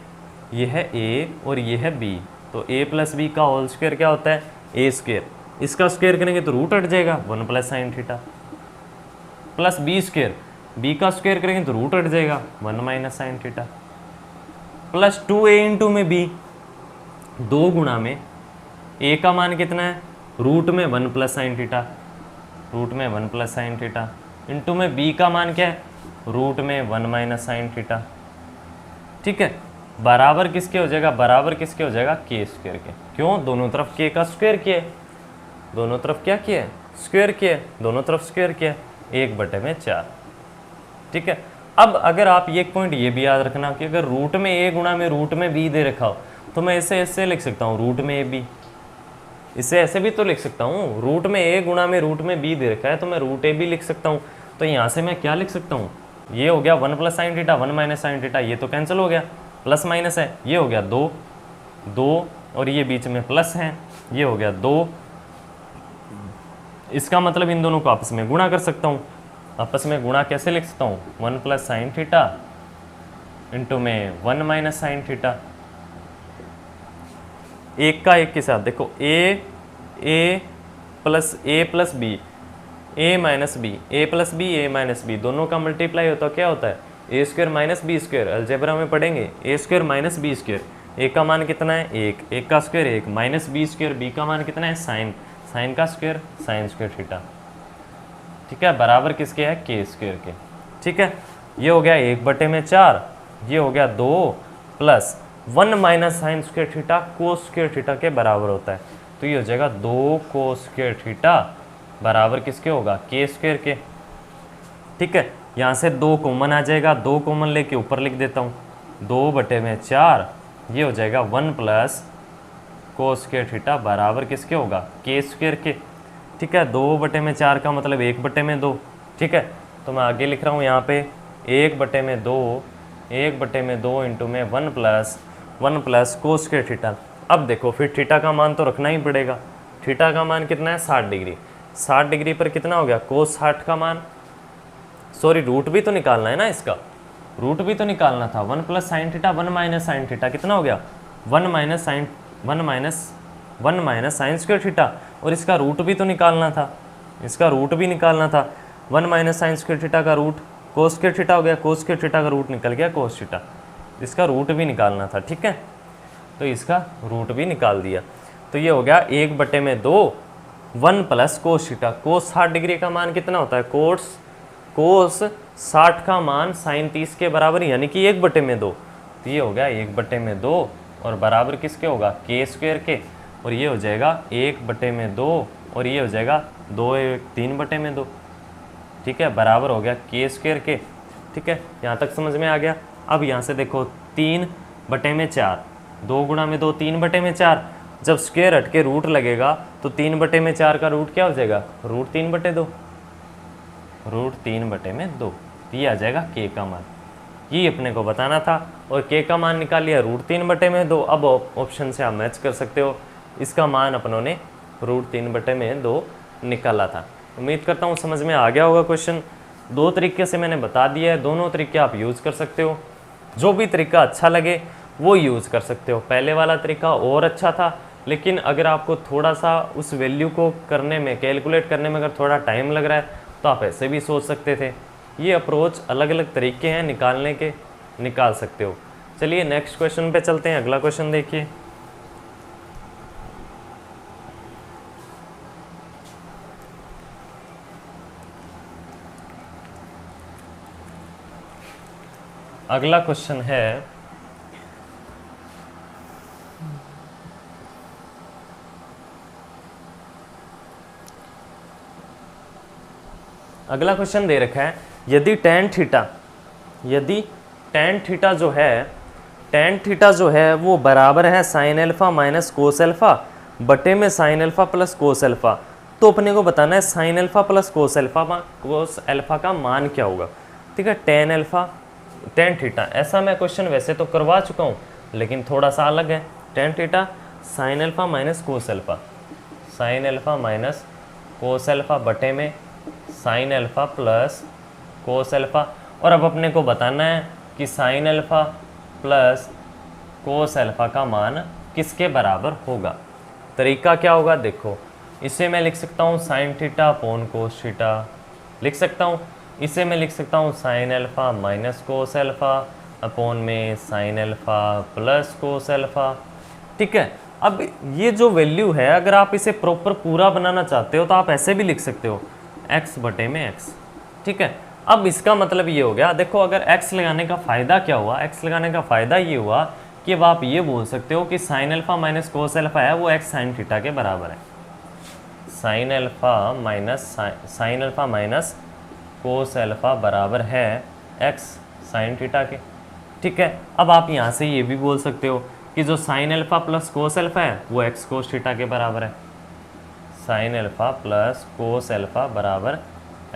ये है ए और ये है बी। तो a प्लस बी का होल स्क्वायर क्या होता है ए स्क्वायर। इसका स्क्वायर करेंगे तो रूट हट जाएगा 1 plus sine theta, plus B square, B का स्क्वायर करेंगे तो रूट हट जाएगा 1 minus sine theta, plus 2a into में बी, 2 गुणा में a का मान कितना है रूट में 1 प्लस साइन थीटा, रूट में 1 प्लस साइन थीटा, इंटू में b का मान क्या है रूट में 1 माइनस साइन थीटा। ठीक है, बराबर किसके हो जाएगा, बराबर किसके हो जाएगा के स्क्वायर के। क्यों, दोनों तरफ के का स्क्वायर किया है, दोनों तरफ क्या किया है स्क्वायर किया है, दोनों तरफ स्क्वायर किया है 1/4। ठीक है, अब अगर आप एक पॉइंट ये भी याद रखना कि अगर रूट में a गुणा में रूट में b दे रखा हो तो मैं इसे ऐसे लिख सकता हूँ रूट में ab, इसे ऐसे भी तो लिख सकता हूँ, रूट में a गुणा में रूट में b दे रखा है तो मैं रूट ab लिख सकता हूँ। तो यहाँ से मैं क्या लिख सकता हूँ, ये हो गया 1 plus sine theta 1 minus sine theta, ये तो कैंसिल हो गया, प्लस माइनस है, ये हो गया 2 और ये बीच में प्लस है, ये हो गया 2। इसका मतलब इन दोनों को आपस में गुणा कर सकता हूँ। आपस में गुणा कैसे लिख सकता हूँ, 1 प्लस साइन थीटा इंटू में 1 माइनस साइन थीटा, एक का एक के साथ। देखो a plus b, a minus b, a plus b, a minus b, दोनों का मल्टीप्लाई होता क्या होता है a square minus B square. Algebra में पढ़ेंगे a square minus B square, a का मान कितना है 1, 1 का square 1, minus B square, B का मान कितना है साइन का स्क्वायर साइन स्क्वायर थीटा। ठीक है, बराबर किसके है के स्क्वायर के। ठीक है, ये हो गया 1/4, ये हो गया 2 plus 1 minus sine square theta cos square theta के बराबर होता है। तो ये हो जाएगा 2 कोस स्क्वायर थीटा बराबर किसके होगा के स्क्वायर के। ठीक है, यहाँ से 2 कॉमन आ जाएगा, 2 कॉमन लेके ऊपर लिख देता हूँ 2/4, ये हो जाएगा 1 प्लस कोस स्क्वायर थीटा बराबर किसके होगा के स्क्वायर के। ठीक है, 2/4 का मतलब 1/2। ठीक है, तो मैं आगे लिख रहा हूँ यहाँ पे 1/2 इंटू में 1 प्लस कोस स्क्वायर थीटा। अब देखो फिर थीटा का मान तो रखना ही पड़ेगा। थीटा का मान कितना है 60 डिग्री, 60 डिग्री पर कितना हो गया कोस 60 का मान, सॉरी रूट भी तो निकालना है ना, इसका रूट भी तो निकालना था। 1 plus sine theta 1 minus sine theta कितना हो गया one minus sine square theta, और इसका रूट भी तो निकालना था, इसका रूट भी निकालना था। 1 माइनस साइन स्क्वायर थीटा का रूट कोस स्क्वायर थीटा हो गया, कोस स्क्वायर थीटा का रूट निकल गया कोस थीटा, इसका रूट भी निकालना था। ठीक है, तो इसका रूट भी निकाल दिया, तो ये हो गया 1/2 1 प्लस कोस थीटा। कोस 60 डिग्री का मान कितना होता है, कोस 60 का मान साइन 30 के बराबर, यानी कि 1/2। तो ये हो गया 1/2 और बराबर किसके होगा, के स्क्वायर के, और ये हो जाएगा 1/2 और ये हो जाएगा 3/2। ठीक है, बराबर हो गया के स्क्वायर के। ठीक है, यहाँ तक समझ में आ गया। अब यहाँ से देखो 3/4, 2 गुणा में 2 3/4, जब स्क्वायर हट के रूट लगेगा तो 3/4 का रूट क्या हो जाएगा, रूट 3/2, रूट 3/2। ये आ जाएगा के का मान, ये अपने को बताना था, और के का मान निकाल लिया रूट 3/2। अब ऑप्शन से आप मैच कर सकते हो, इसका मान अपनों ने रूट 3/2 निकाला था। उम्मीद करता हूँ समझ में आ गया होगा क्वेश्चन। 2 तरीके से मैंने बता दिया है, दोनों तरीके आप यूज़ कर सकते हो, जो भी तरीका अच्छा लगे वो यूज़ कर सकते हो। पहले वाला तरीका और अच्छा था, लेकिन अगर आपको थोड़ा सा उस वैल्यू को करने में, कैलकुलेट करने में अगर थोड़ा टाइम लग रहा है तो आप ऐसे भी सोच सकते थे। ये अप्रोच अलग अलग तरीके हैं निकालने के, निकाल सकते हो। चलिए नेक्स्ट क्वेश्चन पे चलते हैं। अगला क्वेश्चन देखिए, अगला क्वेश्चन है अगला क्वेश्चन दे रखा है, यदि tan जो है वो बराबर है sign alpha minus cos alpha बटे में sine alpha plus cos alpha, तो अपने को बताना है sign alpha plus cos alpha का मान क्या होगा। ठीक है, tan थीटा, ऐसा मैं क्वेश्चन वैसे तो करवा चुका हूँ, लेकिन थोड़ा सा अलग है। tan theta sine alpha minus cos alpha, sign alpha minus cos alpha बटे में sine alpha plus cos alpha, और अब अपने को बताना है कि sign alpha plus cos alpha का मान किसके बराबर होगा। तरीका क्या होगा, देखो इसे मैं लिख सकता हूँ sine theta upon cos theta, लिख सकता हूँ। इसे मैं लिख सकता हूँ sine alpha minus cos alpha upon में sine alpha plus cos alpha. ठीक है, अब ये जो वैल्यू है, अगर आप इसे प्रॉपर पूरा बनाना चाहते हो तो आप ऐसे भी लिख सकते हो, x बटे में x। ठीक है, अब इसका मतलब ये हो गया, देखो अगर x लगाने का फ़ायदा क्या हुआ, x लगाने का फ़ायदा ये हुआ कि अब आप ये बोल सकते हो कि sign alpha minus cos alpha है वो x साइन थीटा के बराबर है। Sign alpha minus cos alpha बराबर है x साइन थीटा के। ठीक है, अब आप यहाँ से ये भी बोल सकते हो कि जो sign alpha plus cos alpha है वो x कोस थीटा के बराबर है। Sign alpha plus cos alpha बराबर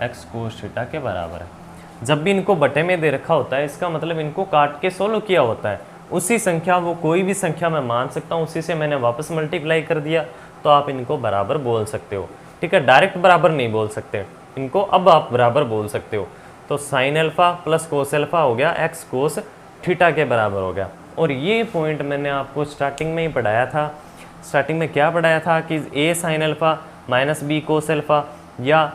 x कोस थीटा के बराबर है। जब भी इनको बटे में दे रखा होता है, इसका मतलब इनको काट के सोल्व किया होता है। उसी संख्या, वो कोई भी संख्या मैं मान सकता हूँ, उसी से मैंने वापस मल्टीप्लाई कर दिया, तो आप इनको बराबर बोल सकते हो। ठीक है, डायरेक्ट बराबर नहीं बोल सकते इनको, अब आप बराबर बोल सकते हो। तो sign alpha plus cos alpha हो गया x कोस थीटा के बराबर हो गया। और ये पॉइंट मैंने आपको स्टार्टिंग में ही पढ़ाया था। स्टार्टिंग में क्या पढ़ाया था कि a sine alpha minus b cos alpha, या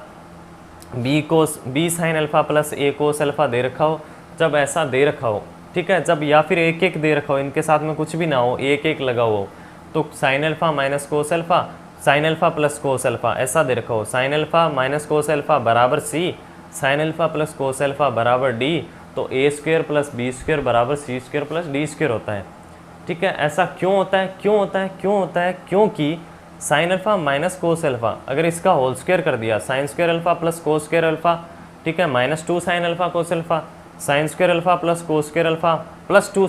b sine alpha plus a cos alpha दे रखा हो, जब ऐसा दे रखा हो, ठीक है, जब या फिर एक एक दे रखा हो, इनके साथ में कुछ भी ना हो, एक एक लगा हो, तो sign alpha minus cos alpha, sign alpha plus cos alpha ऐसा दे रखा हो, sign alpha minus cos alpha बराबर c, sign alpha plus cos alpha बराबर d, तो a square plus b square बराबर c square plus d square होता है। ठीक है, ऐसा क्यों होता है, क्योंकि sign alpha minus cos alpha, अगर इसका होल स्क्वायर कर दिया, साइन स्क्वायर अल्फा प्लस कोस स्क्वायर अल्फा, ठीक है, minus 2 sine alpha cos alpha, sign square alpha plus कोस square alpha plus 2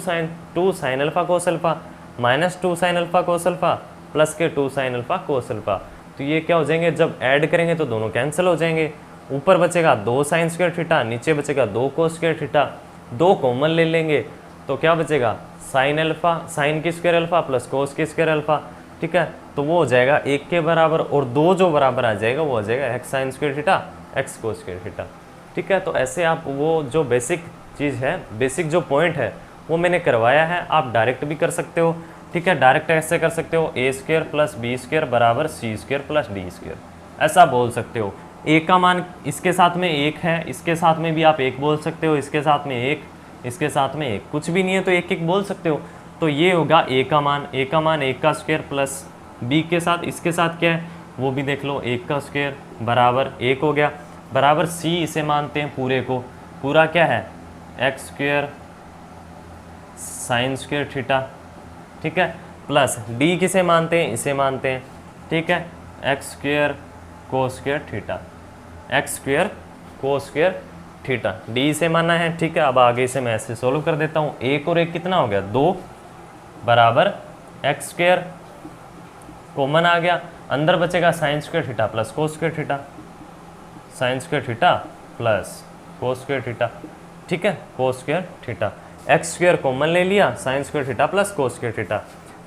sine alpha cos alpha, minus 2 sine alpha cos alpha plus के 2 साइन अल्फा कोस अल्फा। तो ये क्या हो जाएंगे, जब ऐड करेंगे तो दोनों कैंसिल हो जाएंगे। ऊपर बचेगा 2 साइन स्क्वायर थीटा, नीचे बचेगा 2 कोस स्क्वायर थीटा, 2 कॉमन ले लेंगे तो क्या बचेगा, साइन अल्फा, साइन की स्क्वायर अल्फा प्लस कोस की स्क्वायर अल्फा। ठीक है, तो वो हो जाएगा 1 के बराबर, और 2 जो बराबर आ जाएगा वो हो जाएगा x sign square theta x cos square theta. ठीक है, तो ऐसे आप वो जो बेसिक चीज़ है, बेसिक जो पॉइंट है वो मैंने करवाया है, आप डायरेक्ट भी कर सकते हो, ठीक है, डायरेक्ट ऐसे कर सकते हो ए स्क्वायर प्लस बी स्क्वायर बराबर सी स्क्वायर प्लस डी स्क्वायर, ऐसा बोल सकते हो। ए का मान इसके साथ में एक है, इसके साथ में भी आप एक बोल सकते हो, इसके साथ में एक, इसके साथ में एक, कुछ भी नहीं है तो एक एक बोल सकते हो। तो ये होगा ए का मान, ए का मान एक का स्क्वायर प्लस बी के साथ, इसके साथ क्या है वो भी देख लो, एक का स्क्वायर बराबर एक हो गया, बराबर सी इसे मानते हैं पूरे को, पूरा क्या है x square sine square theta, ठीक है, प्लस डी किसे मानते हैं, इसे मानते हैं, ठीक है, एक्स स्क्वायर को स्क्वायर थीटा, एक्स स्क्वायर को स्क्वायर थीटा, डी इसे मानना है, ठीक है। अब आगे से मैं ऐसे सोल्व कर देता हूँ, एक और एक कितना हो गया 2 बराबर एक्स स्क्वायर कॉमन आ गया, अंदर बचेगा sign square theta plus cos square theta, sign square theta plus cos square theta, ठीक है, cos square theta, x square common ले लिया, sign square theta plus cos square theta.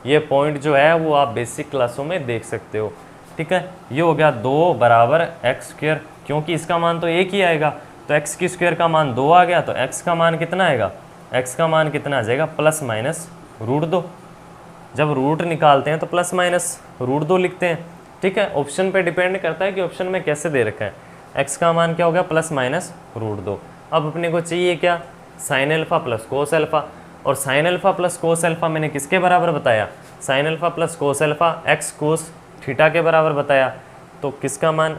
ये पॉइंट जो है वो आप बेसिक क्लासों में देख सकते हो, ठीक है। ये हो गया 2 बराबर एक्स स्क्वायर, क्योंकि इसका मान तो एक ही आएगा, तो एक्स की स्क्वायर का मान 2 आ गया, तो एक्स का मान कितना आएगा, एक्स का मान कितना आ जाएगा प्लस माइनस रूट 2। जब रूट निकालते हैं तो प्लस माइनस रूट 2 लिखते हैं, ठीक है। ऑप्शन पे डिपेंड करता है कि ऑप्शन में कैसे दे रखा है। एक्स का मान क्या हो गया प्लस माइनस रूट 2। अब अपने को चाहिए क्या, sine alpha plus cos alpha, और sine alpha plus cos alpha मैंने किसके बराबर बताया, sine alpha plus cos alpha x cos theta के बराबर बताया। तो किसका मान,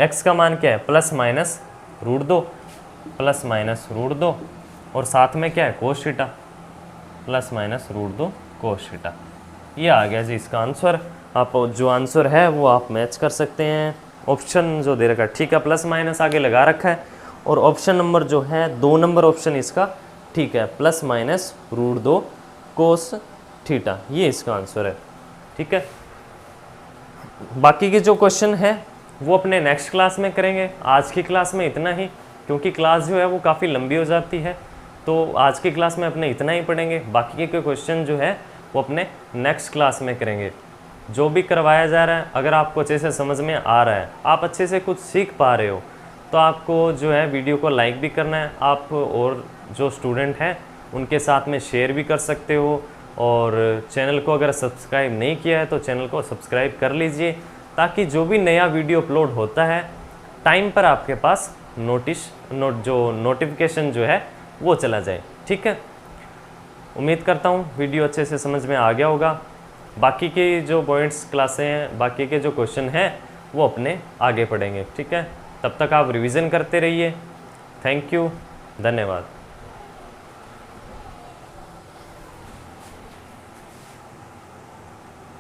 एक्स का मान क्या है plus minus root 2, plus minus root 2, और साथ में क्या है cos theta, plus minus root 2 cos theta. ये आ गया जी इसका आंसर। आप जो आंसर है वो आप मैच कर सकते हैं, ऑप्शन जो दे रखा है, ठीक है, प्लस माइनस आगे लगा रखा है, और ऑप्शन नंबर जो है 2 नंबर ऑप्शन इसका ठीक है, plus minus root 2 cos theta, ये इसका आंसर है, ठीक है। बाकी के जो क्वेश्चन है वो अपने नेक्स्ट क्लास में करेंगे, आज की क्लास में इतना ही, क्योंकि क्लास जो है वो काफ़ी लंबी हो जाती है, तो आज की क्लास में अपने इतना ही पढ़ेंगे। बाकी के क्वेश्चन जो है वो अपने नेक्स्ट क्लास में करेंगे। जो भी करवाया जा रहा है अगर आपको अच्छे से समझ में आ रहा है, आप अच्छे से कुछ सीख पा रहे हो, तो आपको जो है वीडियो को लाइक भी करना है, आप और जो स्टूडेंट हैं उनके साथ में शेयर भी कर सकते हो, और चैनल को अगर सब्सक्राइब नहीं किया है तो चैनल को सब्सक्राइब कर लीजिए, ताकि जो भी नया वीडियो अपलोड होता है टाइम पर आपके पास नोटिफिकेशन जो है वो चला जाए, ठीक है। उम्मीद करता हूँ वीडियो अच्छे से समझ में आ गया होगा। बाकी के जो पॉइंट्स क्लासें हैं, बाकी के जो क्वेश्चन हैं वो अपने आगे पढ़ेंगे, ठीक है। तब तक आप रिवीजन करते रहिए। थैंक यू, धन्यवाद।